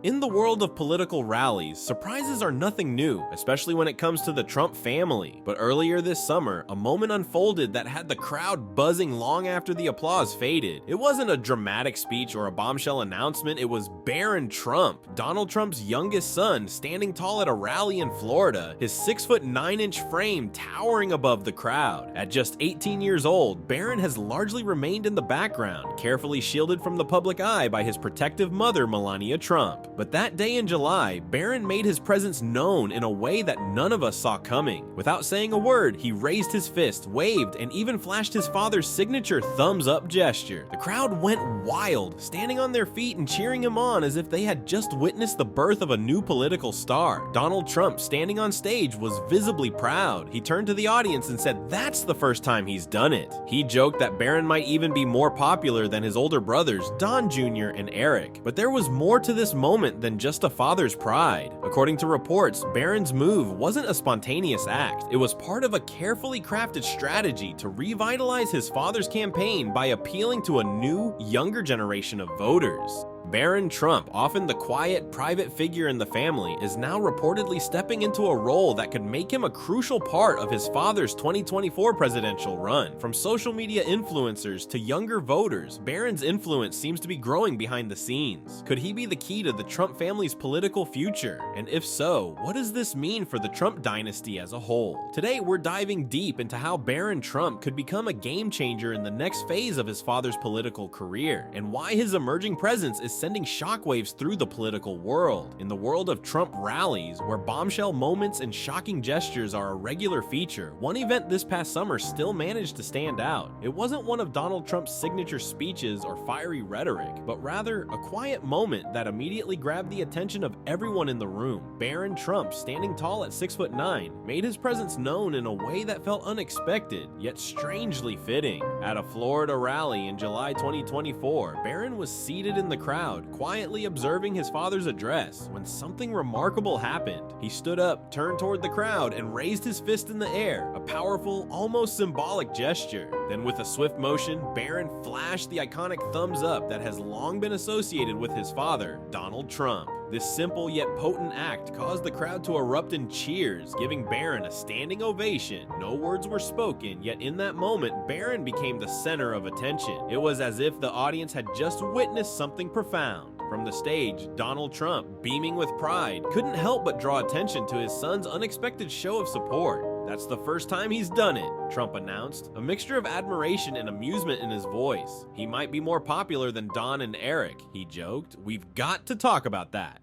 In the world of political rallies, surprises are nothing new, especially when it comes to the Trump family. But earlier this summer, a moment unfolded that had the crowd buzzing long after the applause faded. It wasn't a dramatic speech or a bombshell announcement, it was Barron Trump, Donald Trump's youngest son, standing tall at a rally in Florida, his 6'9" frame towering above the crowd. At just 18 years old, Barron has largely remained in the background, carefully shielded from the public eye by his protective mother, Melania Trump. But that day in July, Barron made his presence known in a way that none of us saw coming. Without saying a word, he raised his fist, waved, and even flashed his father's signature thumbs up gesture. The crowd went wild, standing on their feet and cheering him on as if they had just witnessed the birth of a new political star. Donald Trump, standing on stage, was visibly proud. He turned to the audience and said that's the first time he's done it. He joked that Barron might even be more popular than his older brothers, Don Jr. and Eric. But there was more to this moment than just a father's pride. According to reports, Barron's move wasn't a spontaneous act. It was part of a carefully crafted strategy to revitalize his father's campaign by appealing to a new, younger generation of voters. Barron Trump, often the quiet, private figure in the family, is now reportedly stepping into a role that could make him a crucial part of his father's 2024 presidential run. From social media influencers to younger voters, Barron's influence seems to be growing behind the scenes. Could he be the key to the Trump family's political future? And if so, what does this mean for the Trump dynasty as a whole? Today, we're diving deep into how Barron Trump could become a game changer in the next phase of his father's political career, and why his emerging presence is sending shockwaves through the political world. In the world of Trump rallies, where bombshell moments and shocking gestures are a regular feature, one event this past summer still managed to stand out. It wasn't one of Donald Trump's signature speeches or fiery rhetoric, but rather a quiet moment that immediately grabbed the attention of everyone in the room. Barron Trump, standing tall at 6'9", made his presence known in a way that felt unexpected, yet strangely fitting. At a Florida rally in July 2024, Barron was seated in the crowd, quietly observing his father's address, when something remarkable happened. He stood up, turned toward the crowd, and raised his fist in the air, a powerful, almost symbolic gesture. Then with a swift motion, Barron flashed the iconic thumbs up that has long been associated with his father, Donald Trump. This simple yet potent act caused the crowd to erupt in cheers, giving Barron a standing ovation. No words were spoken, yet in that moment, Barron became the center of attention. It was as if the audience had just witnessed something profound. From the stage, Donald Trump, beaming with pride, couldn't help but draw attention to his son's unexpected show of support. "That's the first time he's done it," Trump announced, a mixture of admiration and amusement in his voice. "He might be more popular than Don and Eric," he joked. "We've got to talk about that."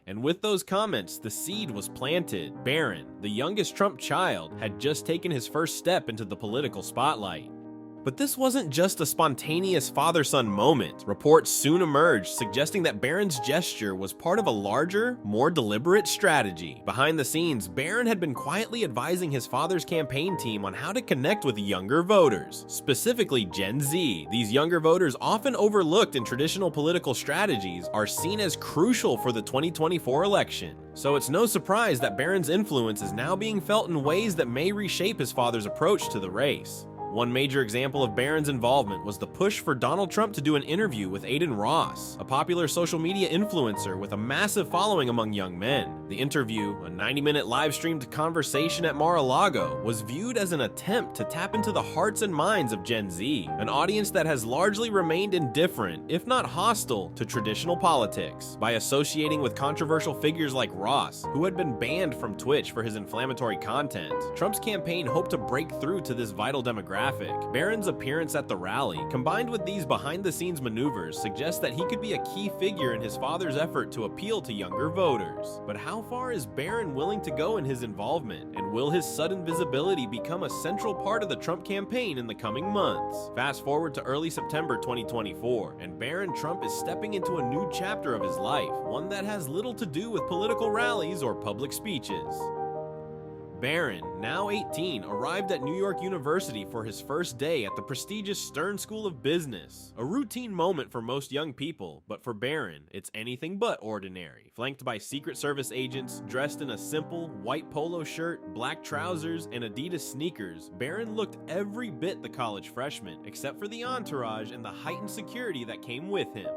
And with those comments, the seed was planted. Barron, the youngest Trump child, had just taken his first step into the political spotlight. But this wasn't just a spontaneous father-son moment. Reports soon emerged suggesting that Barron's gesture was part of a larger, more deliberate strategy. Behind the scenes, Barron had been quietly advising his father's campaign team on how to connect with younger voters, specifically Gen Z. These younger voters, often overlooked in traditional political strategies, are seen as crucial for the 2024 election. So it's no surprise that Barron's influence is now being felt in ways that may reshape his father's approach to the race. One major example of Barron's involvement was the push for Donald Trump to do an interview with Aiden Ross, a popular social media influencer with a massive following among young men. The interview, a 90-minute live-streamed conversation at Mar-a-Lago, was viewed as an attempt to tap into the hearts and minds of Gen Z, an audience that has largely remained indifferent, if not hostile, to traditional politics. By associating with controversial figures like Ross, who had been banned from Twitch for his inflammatory content, Trump's campaign hoped to break through to this vital demographic. Barron's appearance at the rally, combined with these behind-the-scenes maneuvers, suggests that he could be a key figure in his father's effort to appeal to younger voters. But how far is Barron willing to go in his involvement? And will his sudden visibility become a central part of the Trump campaign in the coming months? Fast forward to early September 2024, and Barron Trump is stepping into a new chapter of his life, one that has little to do with political rallies or public speeches. Barron, now 18, arrived at New York University for his first day at the prestigious Stern School of Business. A routine moment for most young people, but for Barron, it's anything but ordinary. Flanked by Secret Service agents, dressed in a simple white polo shirt, black trousers, and Adidas sneakers, Barron looked every bit the college freshman, except for the entourage and the heightened security that came with him.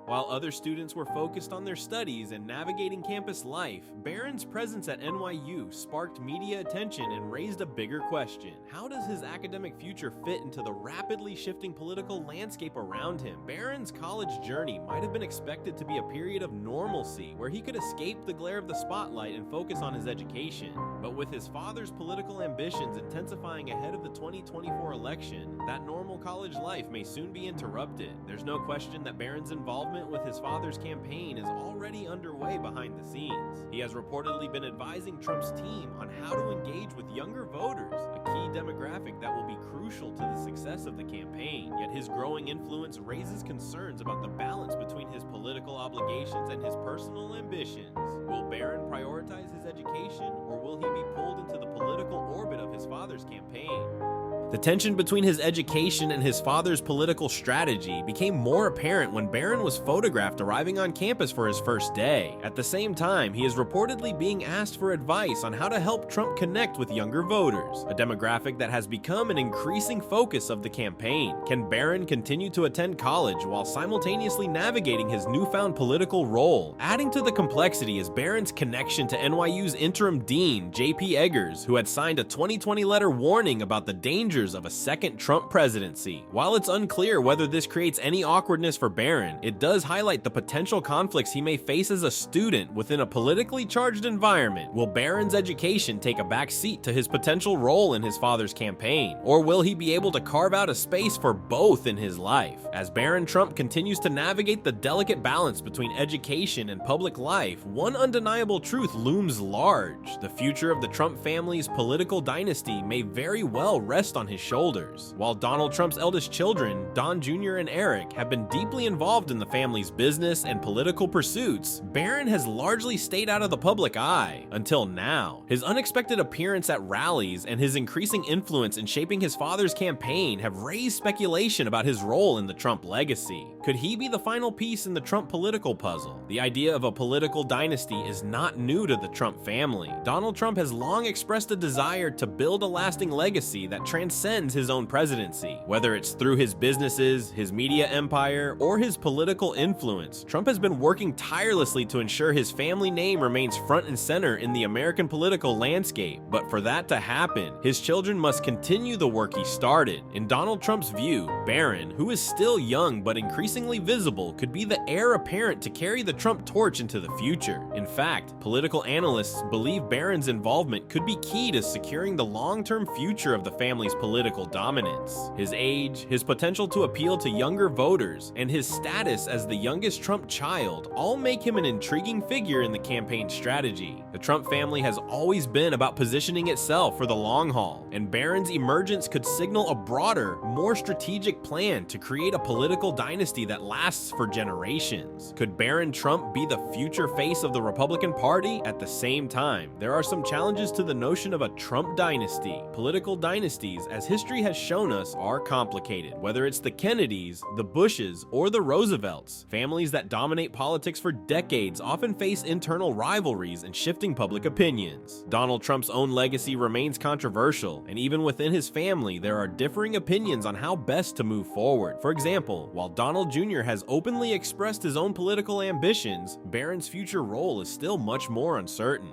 While other students were focused on their studies and navigating campus life, Barron's presence at NYU sparked media attention and raised a bigger question. How does his academic future fit into the rapidly shifting political landscape around him? Barron's college journey might have been expected to be a period of normalcy, where he could escape the glare of the spotlight and focus on his education. But with his father's political ambitions intensifying ahead of the 2024 election, that normal college life may soon be interrupted. There's no question that Barron's involvement with his father's campaign is already underway behind the scenes. He has reportedly been advising Trump's team on how to engage with younger voters, a key demographic that will be crucial to the success of the campaign. Yet his growing influence raises concerns about the balance between his political obligations and his personal ambitions. Will Barron prioritize his education, or will he be pulled into the political orbit of his father's campaign? The tension between his education and his father's political strategy became more apparent when Barron was photographed arriving on campus for his first day. At the same time, he is reportedly being asked for advice on how to help Trump connect with younger voters, a demographic that has become an increasing focus of the campaign. Can Barron continue to attend college while simultaneously navigating his newfound political role? Adding to the complexity is Barron's connection to NYU's interim dean, J.P. Eggers, who had signed a 2020 letter warning about the dangers of a second Trump presidency. While it's unclear whether this creates any awkwardness for Barron, it does highlight the potential conflicts he may face as a student within a politically charged environment. Will Barron's education take a back seat to his potential role in his father's campaign, or will he be able to carve out a space for both in his life? As Barron Trump continues to navigate the delicate balance between education and public life, one undeniable truth looms large. The future of the Trump family's political dynasty may very well rest on his shoulders. While Donald Trump's eldest children, Don Jr. and Eric, have been deeply involved in the family's business and political pursuits, Barron has largely stayed out of the public eye until now. His unexpected appearance at rallies and his increasing influence in shaping his father's campaign have raised speculation about his role in the Trump legacy. Could he be the final piece in the Trump political puzzle? The idea of a political dynasty is not new to the Trump family. Donald Trump has long expressed a desire to build a lasting legacy that transcends his own presidency. Whether it's through his businesses, his media empire, or his political influence, Trump has been working tirelessly to ensure his family name remains front and center in the American political landscape. But for that to happen, his children must continue the work he started. In Donald Trump's view, Barron, who is still young but increasingly visible, could be the heir apparent to carry the Trump torch into the future. In fact, political analysts believe Barron's involvement could be key to securing the long-term future of the family's political dominance. His age, his potential to appeal to younger voters, and his status as the youngest Trump child all make him an intriguing figure in the campaign strategy. The Trump family has always been about positioning itself for the long haul, and Barron's emergence could signal a broader, more strategic plan to create a political dynasty that lasts for generations. Could Barron Trump be the future face of the Republican Party? At the same time, there are some challenges to the notion of a Trump dynasty. Political dynasties, as history has shown us, are complicated. Whether it's the Kennedys, the Bushes, or the Roosevelts, families that dominate politics for decades often face internal rivalries and shifting public opinions. Donald Trump's own legacy remains controversial, and even within his family, there are differing opinions on how best to move forward. For example, while Donald Jr. has openly expressed his own political ambitions, Barron's future role is still much more uncertain.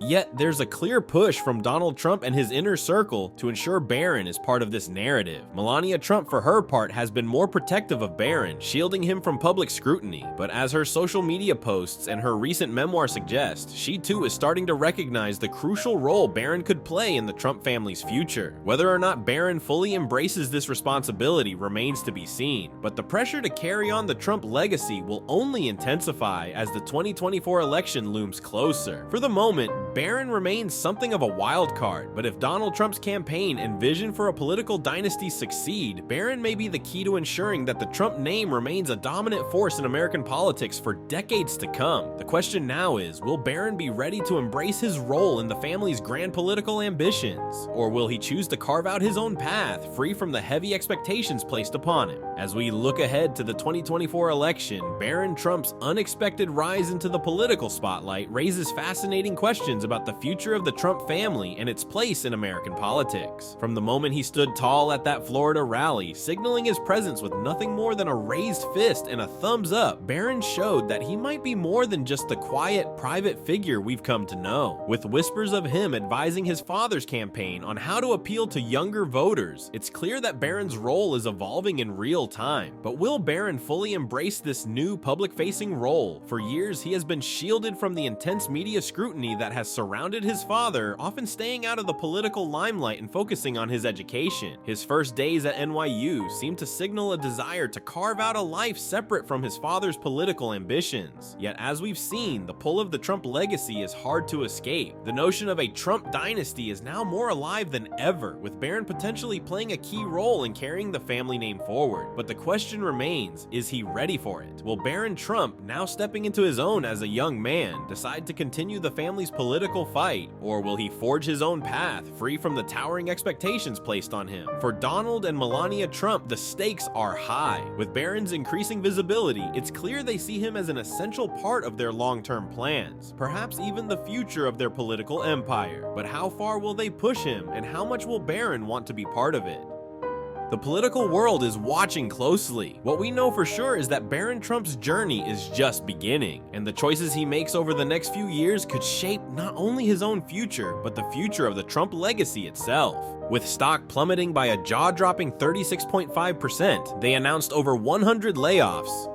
Yet, there's a clear push from Donald Trump and his inner circle to ensure Barron is part of this narrative. Melania Trump, for her part, has been more protective of Barron, shielding him from public scrutiny. But as her social media posts and her recent memoir suggest, she too is starting to recognize the crucial role Barron could play in the Trump family's future. Whether or not Barron fully embraces this responsibility remains to be seen, but the pressure to carry on the Trump legacy will only intensify as the 2024 election looms closer. For the moment, Barron remains something of a wild card, but if Donald Trump's campaign and vision for a political dynasty succeed, Barron may be the key to ensuring that the Trump name remains a dominant force in American politics for decades to come. The question now is, will Barron be ready to embrace his role in the family's grand political ambitions? Or will he choose to carve out his own path, free from the heavy expectations placed upon him? As we look ahead to the 2024 election, Barron Trump's unexpected rise into the political spotlight raises fascinating questions about the future of the Trump family and its place in American politics. From the moment he stood tall at that Florida rally, signaling his presence with nothing more than a raised fist and a thumbs up, Barron showed that he might be more than just the quiet, private figure we've come to know. With whispers of him advising his father's campaign on how to appeal to younger voters, it's clear that Barron's role is evolving in real time. But will Barron fully embrace this new public-facing role? For years, he has been shielded from the intense media scrutiny that has surrounded his father, often staying out of the political limelight and focusing on his education. His first days at NYU seemed to signal a desire to carve out a life separate from his father's political ambitions. Yet as we've seen, the pull of the Trump legacy is hard to escape. The notion of a Trump dynasty is now more alive than ever, with Barron potentially playing a key role in carrying the family name forward. But the question remains, is he ready for it? Will Barron Trump, now stepping into his own as a young man, decide to continue the family's political fight, or will he forge his own path, free from the towering expectations placed on him? For Donald and Melania Trump, the stakes are high. With Barron's increasing visibility, it's clear they see him as an essential part of their long-term plans, perhaps even the future of their political empire. But how far will they push him, and how much will Barron want to be part of it? The political world is watching closely. What we know for sure is that Barron Trump's journey is just beginning, and the choices he makes over the next few years could shape not only his own future, but the future of the Trump legacy itself. With stock plummeting by a jaw-dropping 36.5%, they announced over 100 layoffs,